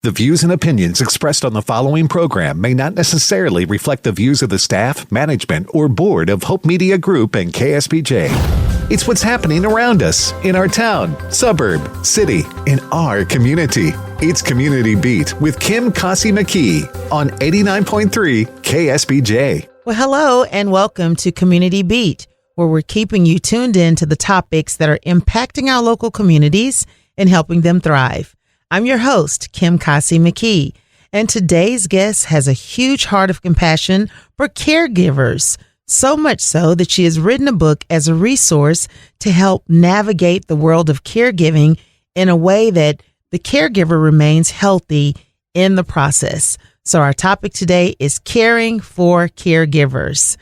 The views and opinions expressed on the following program may not necessarily reflect the views of the staff, management, or board of Hope Media Group and KSBJ. It's what's happening around us, in our town, suburb, city, in our community. It's Community Beat with Kim Kasi McKee on 89.3 KSBJ. Well, hello and welcome to Community Beat, where we're keeping you tuned in to the topics that are impacting our local communities and helping them thrive. I'm your host, Kim Kasi McKee, and today's guest has a huge heart of compassion for caregivers, so much so that she has written a book as a resource to help navigate the world of caregiving in a way that the caregiver remains healthy in the process. So our topic today is caring for caregivers.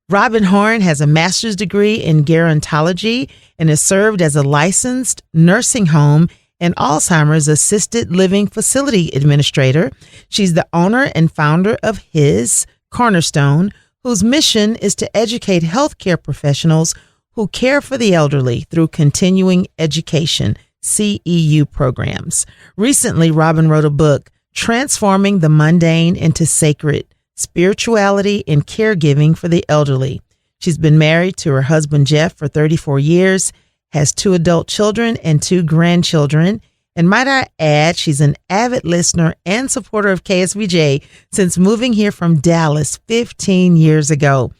Robyn has a master's degree in gerontology and has served as a licensed nursing home and Alzheimer's assisted living facility administrator. She's the owner and founder of H.I.S, Cornerstone, whose mission is to educate healthcare professionals who care for the elderly through continuing education, CEU programs. Recently, Robyn wrote a book, Transforming the Mundane into Sacred, Spirituality and Caregiving for the Elderly. She's been married to her husband, Jeff, for 34 years, has 2 adult children and 2 grandchildren. And might I add, she's an avid listener and supporter of KSBJ since moving here from Dallas 15 years ago.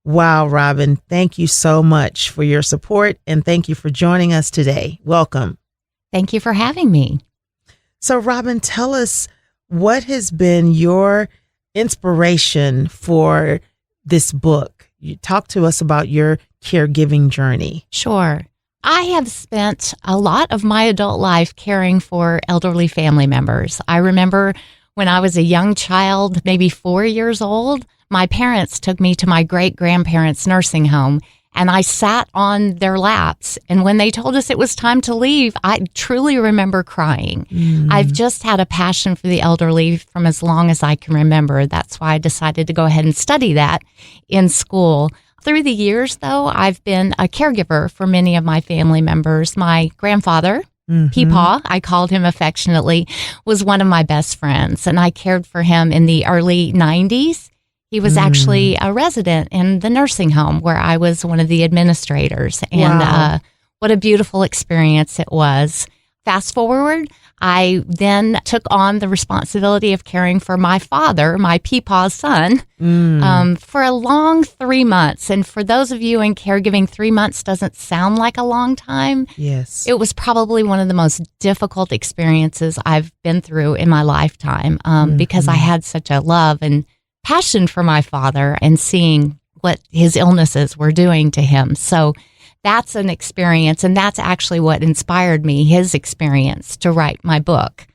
Wow, Robyn, thank you so much for your support and thank you for joining us today. Welcome. Thank you for having me. So, Robyn, tell us what has been your inspiration for this book. You talk to us about your caregiving journey. Sure. I have spent a lot of my adult life caring for elderly family members. I remember when I was a young child, maybe 4 years old, my parents took me to my great-grandparents' nursing home, and I sat on their laps. And when they told us it was time to leave, I truly remember crying. I've just had a passion for the elderly from as long as I can remember. That's why I decided to go ahead and study that in school. Through the years, though, I've been a caregiver for many of my family members. My grandfather, Peepaw, I called him affectionately, was one of my best friends, and I cared for him in the early 90s. He was actually a resident in the nursing home where I was one of the administrators, and what a beautiful experience it was. Fast forward, I then took on the responsibility of caring for my father, my Peepaw's son, for a long 3 months. And for those of you in caregiving, 3 months doesn't sound like a long time. Yes. It was probably one of the most difficult experiences I've been through in my lifetime because I had such a love and passion for my father and seeing what his illnesses were doing to him. So that's an experience, and that's actually what inspired me, his experience, to write my book,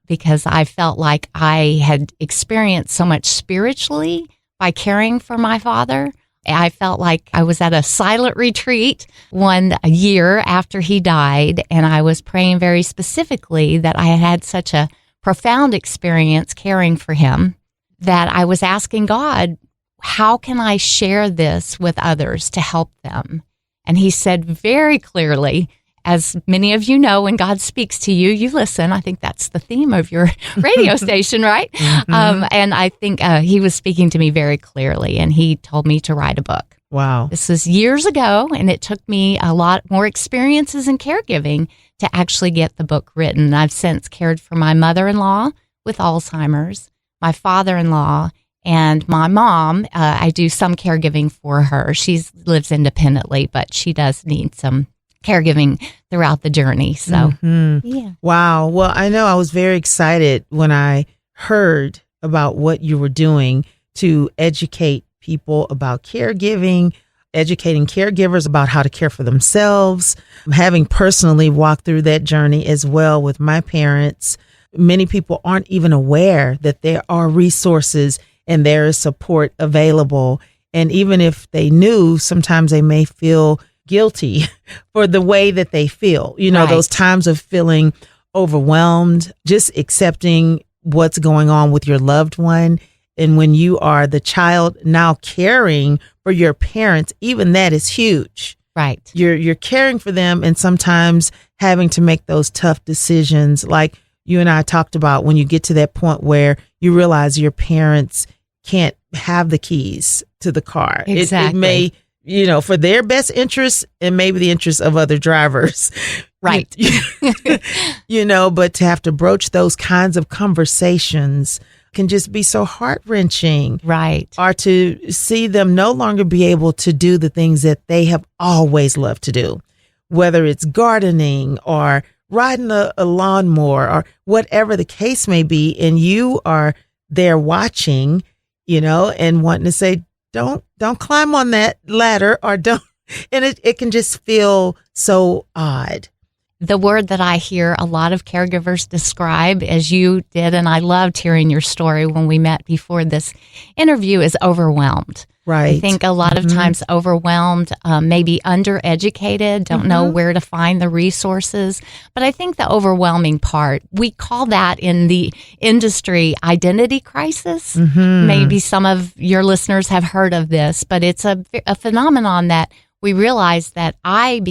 because I felt like I had experienced so much spiritually by caring for my father. I felt like I was at a silent retreat a year after he died, and I was praying very specifically that I had had such a profound experience caring for him that I was asking God, how can I share this with others to help them? And he said very clearly, as many of you know, when God speaks to you, you listen. I think that's the theme of your radio station, right? And I think he was speaking to me very clearly, and he told me to write a book. Wow. This was years ago, and it took me a lot more experiences in caregiving to actually get the book written. I've since cared for my mother-in-law with Alzheimer's, my father-in-law, and my mom. I do some caregiving for her. She lives independently, but she does need some caregiving throughout the journey. So, yeah. Wow. Well, I know I was very excited when I heard about what you were doing to educate people about caregiving, educating caregivers about how to care for themselves, having personally walked through that journey as well with my parents. Many people aren't even aware that there are resources and there is support available. And even if they knew, sometimes they may feel guilty for the way that they feel. You know, those times of feeling overwhelmed, just accepting what's going on with your loved one. And when you are the child now caring for your parents, even that is huge. Right. You're caring for them and sometimes having to make those tough decisions like you and I talked about when you get to that point where you realize your parents can't have the keys to the car. Exactly. It may, for their best interest and maybe the interest of other drivers. Right. But to have to broach those kinds of conversations can just be so heart-wrenching. Right. Or to see them no longer be able to do the things that they have always loved to do, whether it's gardening or riding a lawnmower or whatever the case may be. And you are there watching, and wanting to say, don't climb on that ladder or don't. And it can just feel so odd. The word that I hear a lot of caregivers describe, as you did, and I loved hearing your story when we met before this interview, is overwhelmed. Right. I think a lot of times overwhelmed, maybe undereducated, don't know where to find the resources. But I think the overwhelming part, we call that in the industry identity crisis. Maybe some of your listeners have heard of this, but it's a phenomenon that we realized that I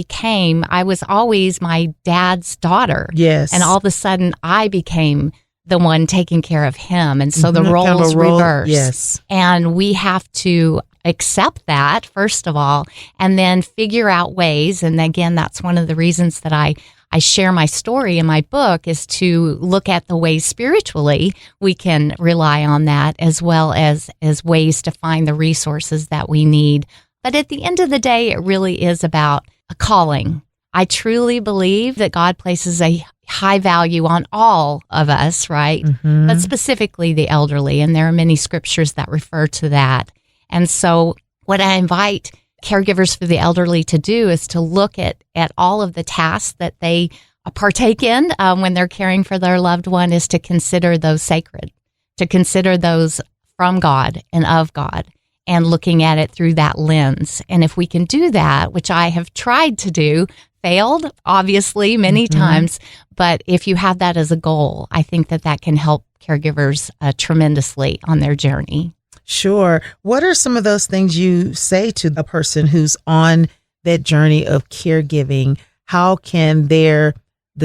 was always my dad's daughter. Yes. And all of a sudden I became the one taking care of him. And so the roles reversed. Yes. And we have to accept that, first of all, and then figure out ways. And again, that's one of the reasons that I share my story in my book, is to look at the ways spiritually we can rely on that, as well as ways to find the resources that we need. But at the end of the day, it really is about a calling. I truly believe that God places a high value on all of us, right? But specifically the elderly. And there are many scriptures that refer to that. And so what I invite caregivers for the elderly to do is to look at all of the tasks that they partake in when they're caring for their loved one, is to consider those sacred, to consider those from God and of God, and looking at it through that lens. And if we can do that, which I have tried to do, failed, obviously, many times, but if you have that as a goal, I think that can help caregivers tremendously on their journey. Sure. What are some of those things you say to a person who's on that journey of caregiving? How can the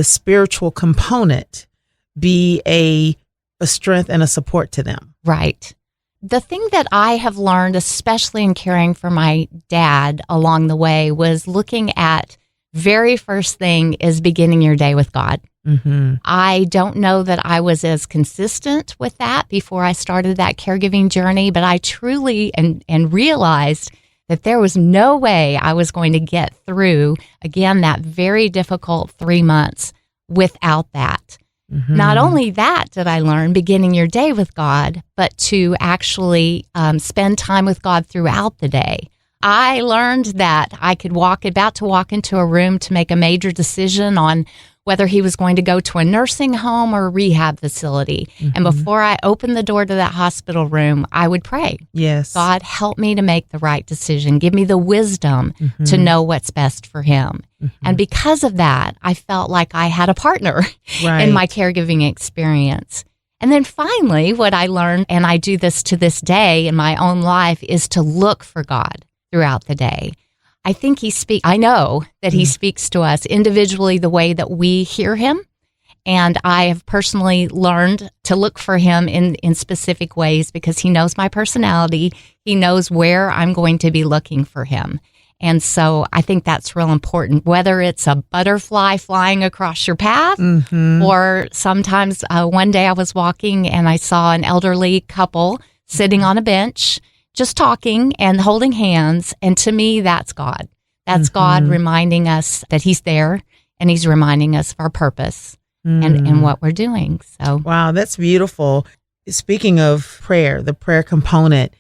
spiritual component be a strength and a support to them? Right. The thing that I have learned, especially in caring for my dad along the way, was looking at very first thing is beginning your day with God. I don't know that I was as consistent with that before I started that caregiving journey, but I truly and realized that there was no way I was going to get through, again, that very difficult 3 months without that. Not only that did I learn beginning your day with God, but to actually spend time with God throughout the day. I learned that I could about to walk into a room to make a major decision on whether he was going to go to a nursing home or a rehab facility. And before I opened the door to that hospital room, I would pray. Yes. God, help me to make the right decision. Give me the wisdom to know what's best for him. And because of that, I felt like I had a partner in my caregiving experience. And then finally, what I learned, and I do this to this day in my own life, is to look for God throughout the day. I know that he speaks to us individually the way that we hear him. And I have personally learned to look for him in specific ways because he knows my personality. He knows where I'm going to be looking for him. And so I think that's real important, whether it's a butterfly flying across your path or sometimes one day I was walking and I saw an elderly couple sitting on a bench, just talking and holding hands. And to me, that's God. That's God reminding us that he's there and he's reminding us of our purpose and what we're doing. So, wow, that's beautiful. Speaking of prayer, the prayer component,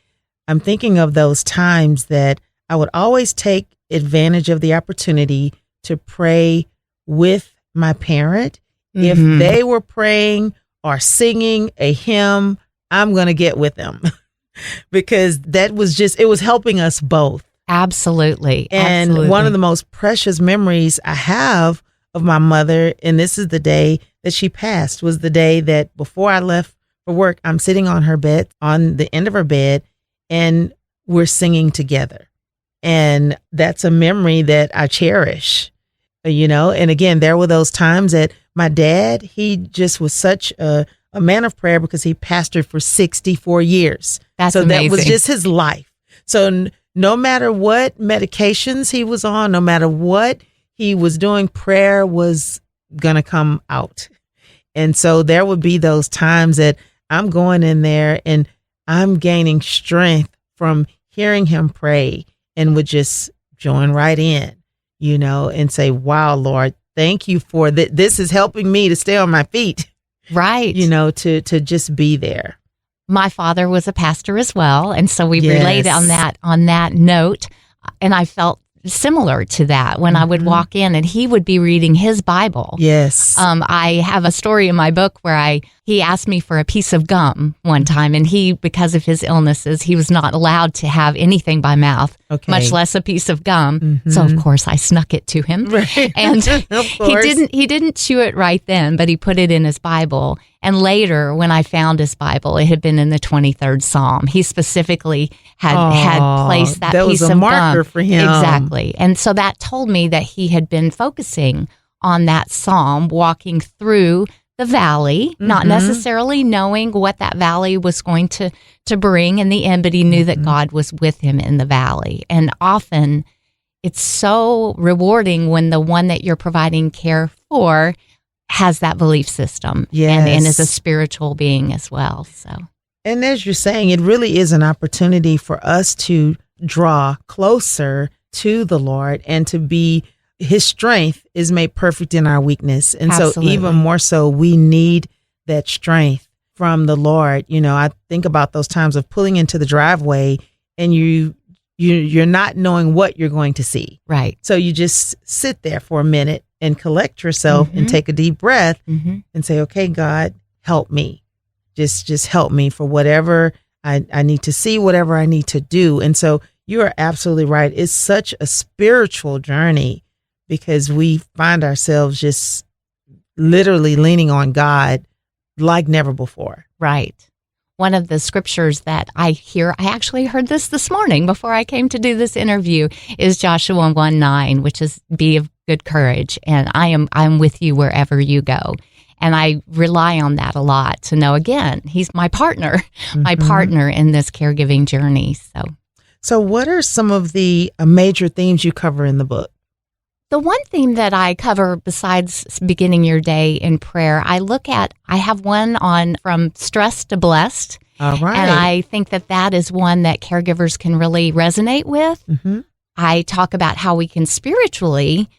I'm thinking of those times that I would always take advantage of the opportunity to pray with my parent. If they were praying or singing a hymn, I'm going to get with them. Because it was helping us both. Absolutely. And one of the most precious memories I have of my mother, and this is the day that she passed, was the day that before I left for work, I'm sitting on her bed, on the end of her bed, and we're singing together. And that's a memory that I cherish, and again, there were those times that my dad, he just was such a man of prayer because he pastored for 64 years. That's so amazing. That was just his life. So no matter what medications he was on, no matter what he was doing, prayer was going to come out. And so there would be those times that I'm going in there and I'm gaining strength from hearing him pray and would just join right in, and say, wow, Lord, thank you for that. This is helping me to stay on my feet. Right. To just be there. My father was a pastor as well. And so we related on that note. And I felt similar to that when I would walk in and he would be reading his Bible. Yes. I have a story in my book where he asked me for a piece of gum one time, and because of his illnesses, he was not allowed to have anything by mouth, much less a piece of gum. So of course I snuck it to him. Right. And of course. he didn't chew it right then, but he put it in his Bible. And later, when I found his Bible, it had been in the 23rd Psalm. He specifically had placed that piece of gum. That was a marker for him. Exactly. And so that told me that he had been focusing on that psalm, walking through the valley, not necessarily knowing what that valley was going to bring in the end, but he knew that God was with him in the valley. And often it's so rewarding when the one that you're providing care for has that belief system and is a spiritual being as well. So, and as you're saying, it really is an opportunity for us to draw closer to the Lord and to be, his strength is made perfect in our weakness. And Absolutely. So even more so, we need that strength from the Lord. I think about those times of pulling into the driveway and you're not knowing what you're going to see. Right. So you just sit there for a minute and collect yourself and take a deep breath and say, okay, God, help me. Just help me for whatever I need to see, whatever I need to do. And so you are absolutely right. It's such a spiritual journey because we find ourselves just literally leaning on God like never before. Right. One of the scriptures that I actually heard this morning before I came to do this interview, is Joshua 1:9, which is be of good courage, and I'm with you wherever you go. And I rely on that a lot to know, again, he's my partner in this caregiving journey. So what are some of the major themes you cover in the book? The one theme that I cover besides beginning your day in prayer, I have one on from stress to blessed. All right. And I think that is one that caregivers can really resonate with. I talk about how we can spiritually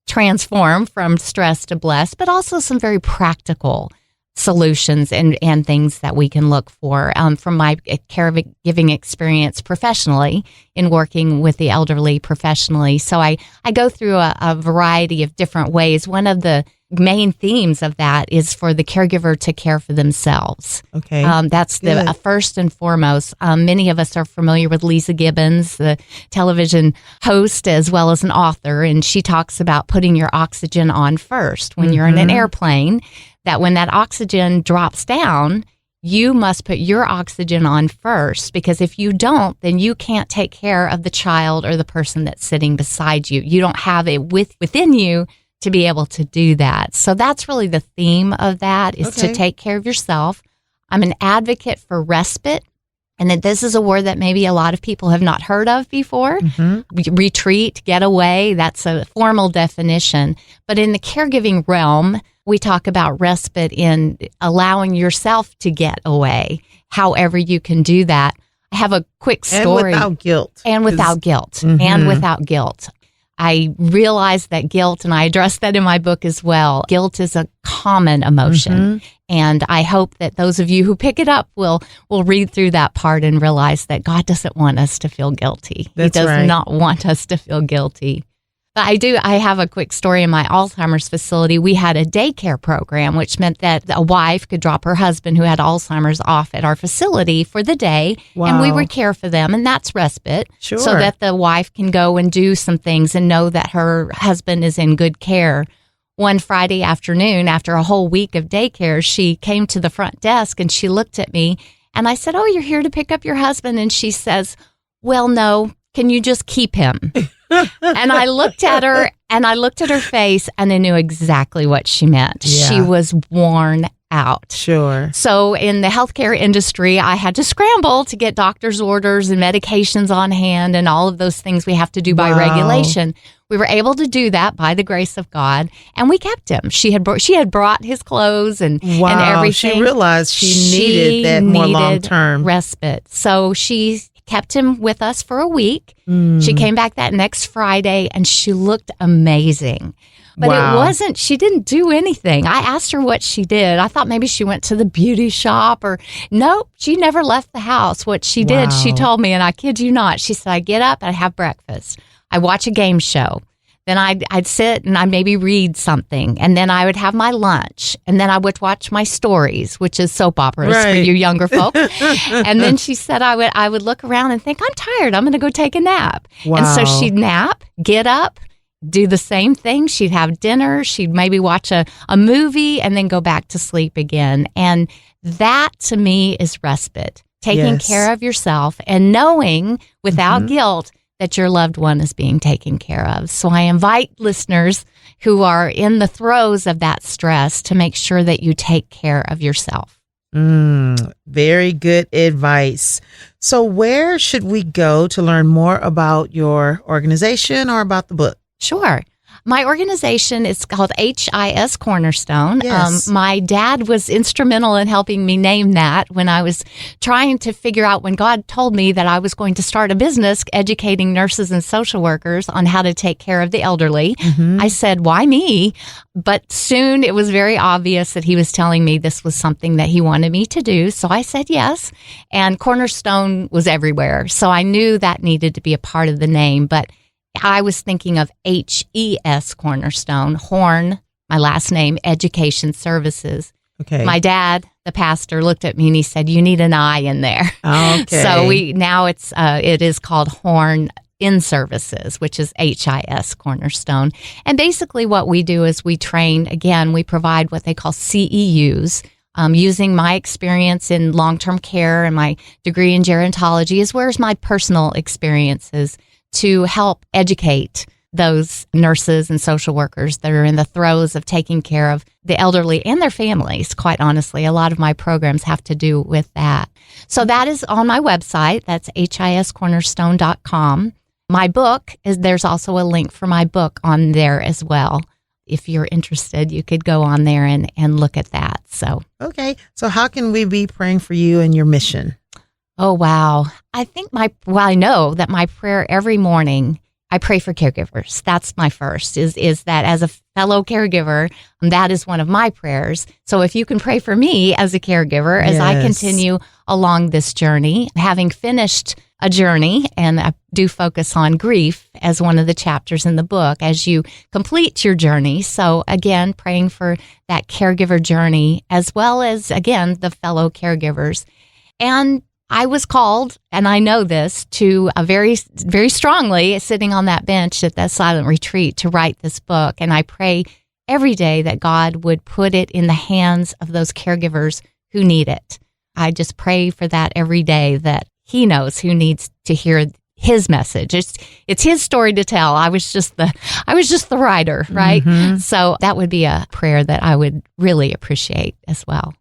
transform from stress to blessed, but also some very practical solutions and things that we can look for from my caregiving experience professionally in working with the elderly professionally. So I go through a variety of different ways. One of the main themes of that is for the caregiver to care for themselves. Okay. That's the first and foremost. Many of us are familiar with Lisa Gibbons, the television host as well as an author, and she talks about putting your oxygen on first when you're in an airplane, that when that oxygen drops down, you must put your oxygen on first, because if you don't, then you can't take care of the child or the person that's sitting beside you. You don't have it within you to be able to do that. So that's really the theme of that, is to take care of yourself. I'm an advocate for respite. And this is a word that maybe a lot of people have not heard of before. Retreat, get away, that's a formal definition. But in the caregiving realm, we talk about respite in allowing yourself to get away, however you can do that. I have a quick story. And without guilt. And without guilt. And without guilt. I realize that guilt, and I address that in my book as well, guilt is a common emotion. And I hope that those of you who pick it up will read through that part and realize that God doesn't want us to feel guilty. He does not want us to feel guilty. But I have a quick story. In my Alzheimer's facility, we had a daycare program, which meant that a wife could drop her husband who had Alzheimer's off at our facility for the day, and we would care for them, and that's respite, so that the wife can go and do some things and know that her husband is in good care. One Friday afternoon, after a whole week of daycare, she came to the front desk and she looked at me, and I said, "Oh, you're here to pick up your husband?" And she says, "Well, no, can you just keep him? And I looked at her and I looked at her face and I knew exactly what she meant. Yeah. She was worn out. Sure. So in the healthcare industry, I had to scramble to get doctor's orders and medications on hand and all of those things we have to do by regulation. We were able to do that by the grace of God, and we kept him. She had brought his clothes and everything. She realized she needed that more long-term respite. So she kept him with us for a week. She came back that next Friday, and she looked amazing. But it wasn't, she didn't do anything. I asked her what she did. I thought maybe she went to the beauty shop or nope, she never left the house. What she did, she told me, and I kid you not, she said, I get up and I have breakfast. I watch a game show. Then I'd sit and I'd maybe read something. And then I would have my lunch. And then I would watch my stories, which is soap operas for you younger folk. And then she said I would look around and think, I'm tired. I'm going to go take a nap. Wow. And so she'd nap, get up, do the same thing. She'd have dinner. She'd maybe watch a movie and then go back to sleep again. And that to me is respite, taking care of yourself and knowing without guilt that your loved one is being taken care of. So I invite listeners who are in the throes of that stress to make sure that you take care of yourself. Very good advice. So where should we go to learn more about your organization or about the book? Sure. My organization is called H.I.S. Cornerstone. Yes. My dad was instrumental in helping me name that when I was trying to figure out, when God told me that I was going to start a business educating nurses and social workers on how to take care of the elderly. I said, why me? But soon it was very obvious that he was telling me this was something that he wanted me to do. So I said yes. And Cornerstone was everywhere. So I knew that needed to be a part of the name. But I was thinking of H.I.S. Cornerstone, Horn, my last name, Education Services. Okay. My dad, the pastor, looked at me and he said, you need an I in there. Okay. So it is called Horn in Services, which is H.I.S. Cornerstone. And basically what we do is we train, again, we provide what they call CEUs. Using my experience in long-term care and my degree in gerontology, as well as my personal experiences, to help educate those nurses and social workers that are in the throes of taking care of the elderly and their families. Quite honestly, a lot of my programs have to do with that. So that is on my website. That's hiscornerstone.com. My book there's also a link for my book on there as well. If you're interested, you could go on there and look at that. So, okay. So how can we be praying for you and your mission? Oh, wow. I think I know that my prayer every morning, I pray for caregivers. That's my first, is that as a fellow caregiver, that is one of my prayers. So if you can pray for me as a caregiver, as I continue along this journey, having finished a journey, and I do focus on grief as one of the chapters in the book as you complete your journey. So again, praying for that caregiver journey, as well as, again, the fellow caregivers. And I was called, and I know this, to a very, very strongly sitting on that bench at that silent retreat to write this book. And I pray every day that God would put it in the hands of those caregivers who need it. I just pray for that every day, that He knows who needs to hear His message. It's His story to tell. I was just the writer, right? So that would be a prayer that I would really appreciate as well.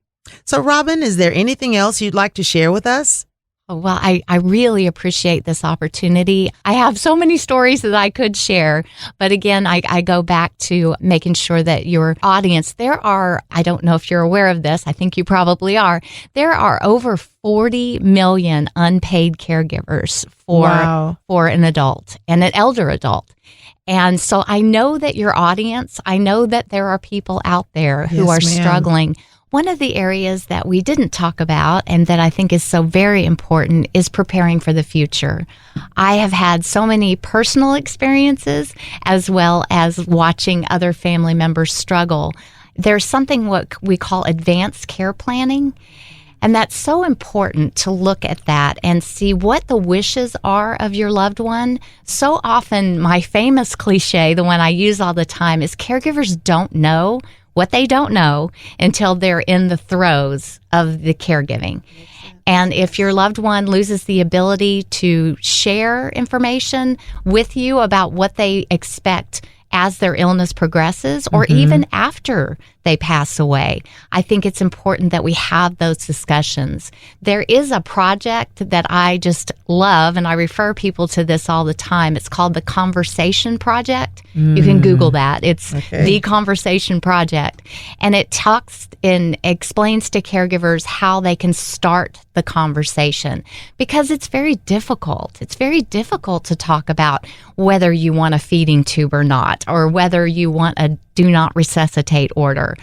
So, Robyn, is there anything else you'd like to share with us? Oh, well, I really appreciate this opportunity. I have so many stories that I could share, but again, I go back to making sure that your audience, I don't know if you're aware of this, I think you probably are, there are over 40 million unpaid caregivers for an adult and an elder adult. And so I know that your audience, I know that there are people out there who are struggling. One of the areas that we didn't talk about and that I think is so very important is preparing for the future. I have had so many personal experiences as well as watching other family members struggle. There's something what we call advanced care planning. And that's so important to look at that and see what the wishes are of your loved one. So often, my famous cliche, the one I use all the time, is caregivers don't know what they don't know until they're in the throes of the caregiving. And if your loved one loses the ability to share information with you about what they expect as their illness progresses, or even after they pass away, I think it's important that we have those discussions. There is a project that I just love, and I refer people to this all the time. It's called the Conversation Project. You can Google that. It's the Conversation Project. And it talks and explains to caregivers how they can start the conversation, because it's very difficult. It's very difficult to talk about whether you want a feeding tube or not, or whether you want a do not resuscitate order.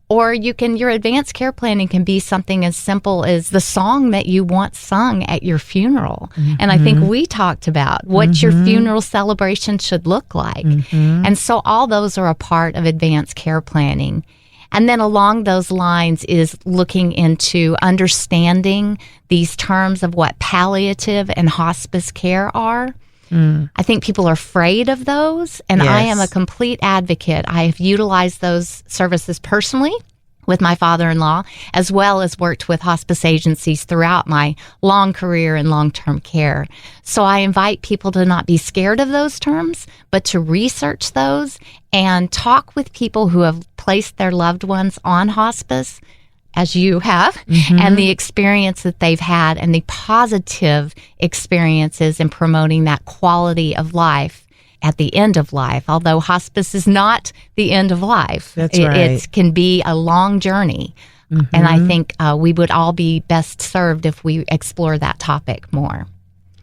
Or your advanced care planning can be something as simple as the song that you want sung at your funeral. And I think we talked about what your funeral celebration should look like. And so all those are a part of advanced care planning. And then along those lines is looking into understanding these terms of what palliative and hospice care are. I think people are afraid of those, and I am a complete advocate. I have utilized those services personally with my father-in-law, as well as worked with hospice agencies throughout my long career in long-term care. So I invite people to not be scared of those terms, but to research those and talk with people who have placed their loved ones on hospice, as you have, and the experience that they've had and the positive experiences in promoting that quality of life at the end of life. Although hospice is not the end of life. That's right. It can be a long journey. And I think we would all be best served if we explore that topic more.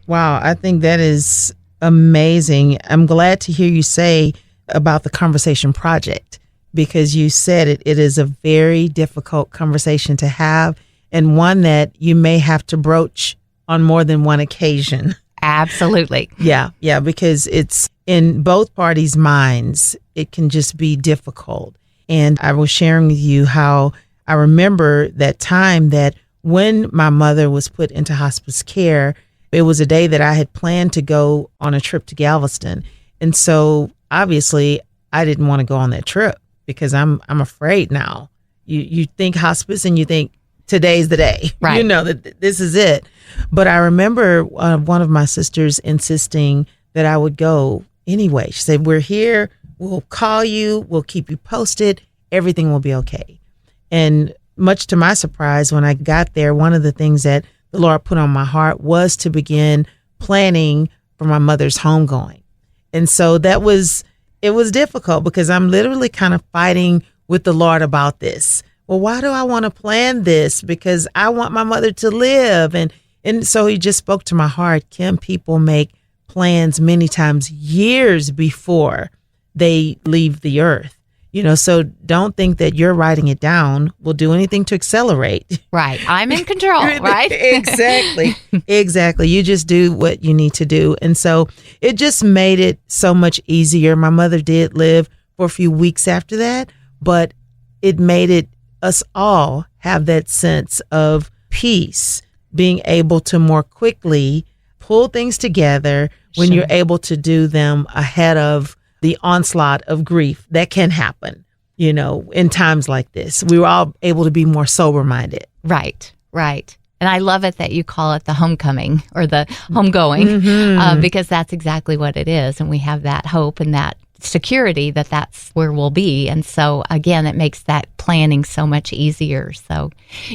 Wow, I think that is amazing. I'm glad to hear you say about the Conversation Project, because you said it is a very difficult conversation to have, and one that you may have to broach on more than one occasion. Absolutely. Yeah, because it's in both parties' minds, it can just be difficult. And I was sharing with you how I remember that time that when my mother was put into hospice care, it was a day that I had planned to go on a trip to Galveston. And so obviously I didn't want to go on that trip, because I'm afraid now. You think hospice and you think today's the day, right? You know that this is it. But I remember one of my sisters insisting that I would go anyway. She said, "We're here. We'll call you. We'll keep you posted. Everything will be okay." And much to my surprise, when I got there, one of the things that the Lord put on my heart was to begin planning for my mother's homegoing. And so it was difficult, because I'm literally kind of fighting with the Lord about this. Well, why do I want to plan this? Because I want my mother to live. And so he just spoke to my heart. Kim, people make plans many times years before they leave the earth. So don't think that you're writing it down will do anything to accelerate. Right. I'm in control, right? Exactly. You just do what you need to do. And so it just made it so much easier. My mother did live for a few weeks after that, but it made us all have that sense of peace, being able to more quickly pull things together when you're able to do them ahead of the onslaught of grief that can happen, in times like this. We were all able to be more sober-minded. Right. And I love it that you call it the homecoming or the homegoing, because that's exactly what it is. And we have that hope and that security that that's where we'll be. And so, again, it makes that planning so much easier. So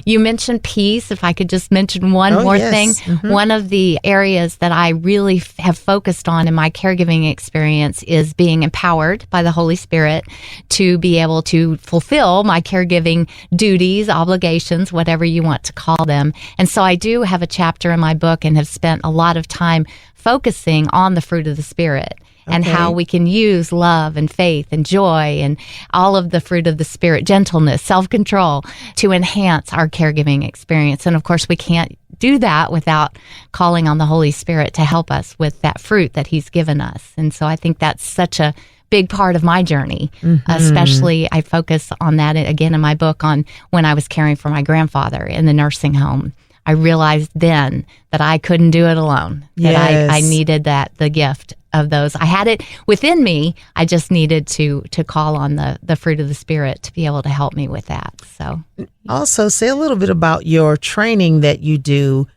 you mentioned peace. If I could just mention one more thing. One of the areas that I really have focused on in my caregiving experience is being empowered by the Holy Spirit to be able to fulfill my caregiving duties, obligations, whatever you want to call them. And so I do have a chapter in my book and have spent a lot of time focusing on the fruit of the Spirit. And how we can use love and faith and joy and all of the fruit of the Spirit, gentleness, self-control, to enhance our caregiving experience. And of course, we can't do that without calling on the Holy Spirit to help us with that fruit that He's given us. And so I think that's such a big part of my journey. Especially I focus on that again in my book on when I was caring for my grandfather in the nursing home. I realized then that I couldn't do it alone, that I needed the gift of those. I had it within me. I just needed to call on the fruit of the Spirit to be able to help me with that. So, also say a little bit about your training that you do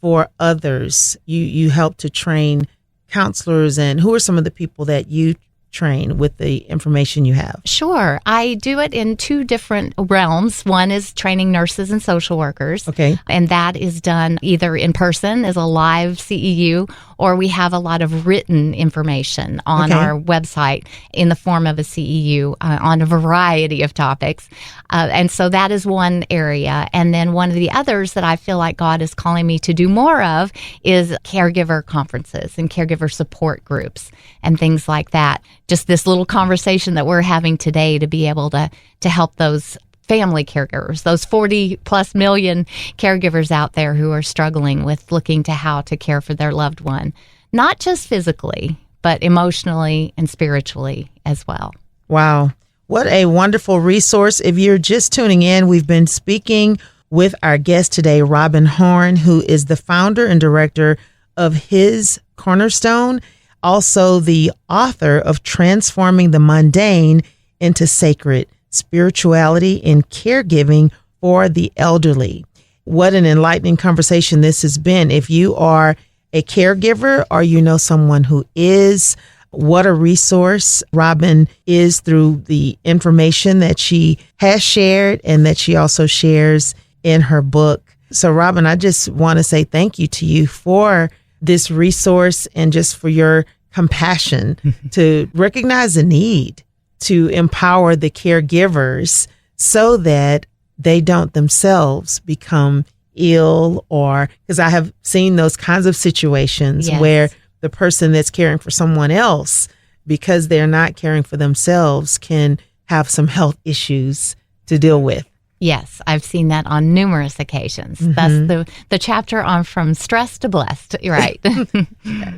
for others. You help to train counselors, and who are some of the people that you train with the information you have? Sure. I do it in two different realms. One is training nurses and social workers. Okay. And that is done either in person as a live CEU, or we have a lot of written information on our website in the form of a CEU on a variety of topics. And so that is one area. And then one of the others that I feel like God is calling me to do more of is caregiver conferences and caregiver support groups and things like that. Just this little conversation that we're having today to be able to help those family caregivers, those 40 plus million caregivers out there who are struggling with looking to how to care for their loved one, not just physically, but emotionally and spiritually as well. Wow. What a wonderful resource. If you're just tuning in, we've been speaking with our guest today, Robyn Horn, who is the founder and director of H.I.S Cornerstone, also the author of Transforming the Mundane into Sacred: Spirituality and Caregiving for the Elderly. What an enlightening conversation this has been. If you are a caregiver or you know someone who is, what a resource Robyn is through the information that she has shared and that she also shares in her book. So Robyn, I just want to say thank you to you for this resource and just for your compassion to recognize the need to empower the caregivers so that they don't themselves become ill, or because I have seen those kinds of situations where the person that's caring for someone else, because they're not caring for themselves, can have some health issues to deal with. Yes, I've seen that on numerous occasions. That's the chapter on From Stress to Blessed. You're right.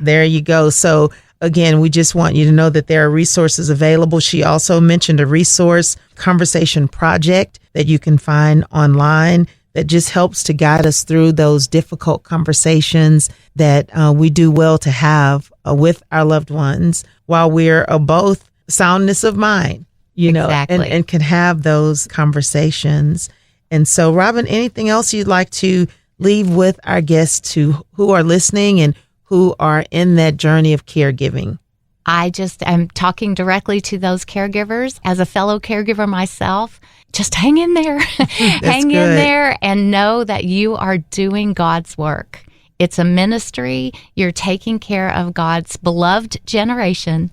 There you go. So again, we just want you to know that there are resources available. She also mentioned a resource conversation project that you can find online that just helps to guide us through those difficult conversations that we do well to have with our loved ones while we're both soundness of mind. And can have those conversations. And so, Robyn, anything else you'd like to leave with our guests who are listening and who are in that journey of caregiving? I just am talking directly to those caregivers. As a fellow caregiver myself, just hang in there. Hang in there and know that you are doing God's work. It's a ministry. You're taking care of God's beloved generation.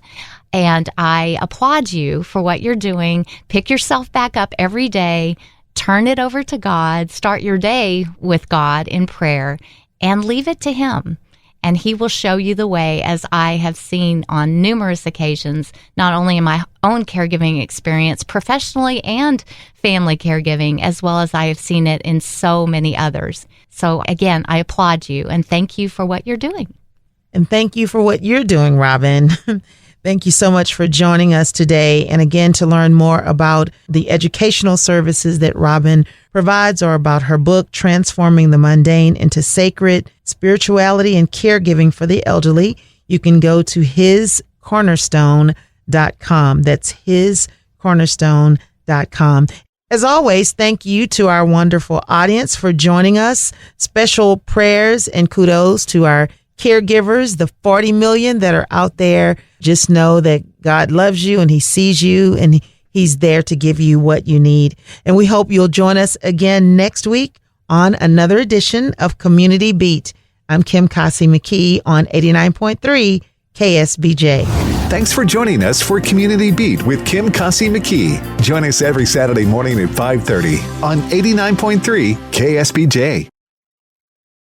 And I applaud you for what you're doing. Pick yourself back up every day, turn it over to God, start your day with God in prayer, and leave it to Him. And He will show you the way, as I have seen on numerous occasions, not only in my own caregiving experience, professionally and family caregiving, as well as I have seen it in so many others. So again, I applaud you and thank you for what you're doing. And thank you for what you're doing, Robyn. Thank you so much for joining us today. And again, to learn more about the educational services that Robyn provides or about her book, Transforming the Mundane into Sacred: Spirituality and Caregiving for the Elderly, you can go to hiscornerstone.com. That's hiscornerstone.com. As always, thank you to our wonderful audience for joining us. Special prayers and kudos to our caregivers, the 40 million that are out there. Just know that God loves you and He sees you and He's there to give you what you need. And we hope you'll join us again next week on another edition of Community Beat. I'm Kim Kasi McKee on 89.3 KSBJ. Thanks for joining us for Community Beat with Kim Kasi McKee. Join us every Saturday morning at 5:30 on 89.3 KSBJ.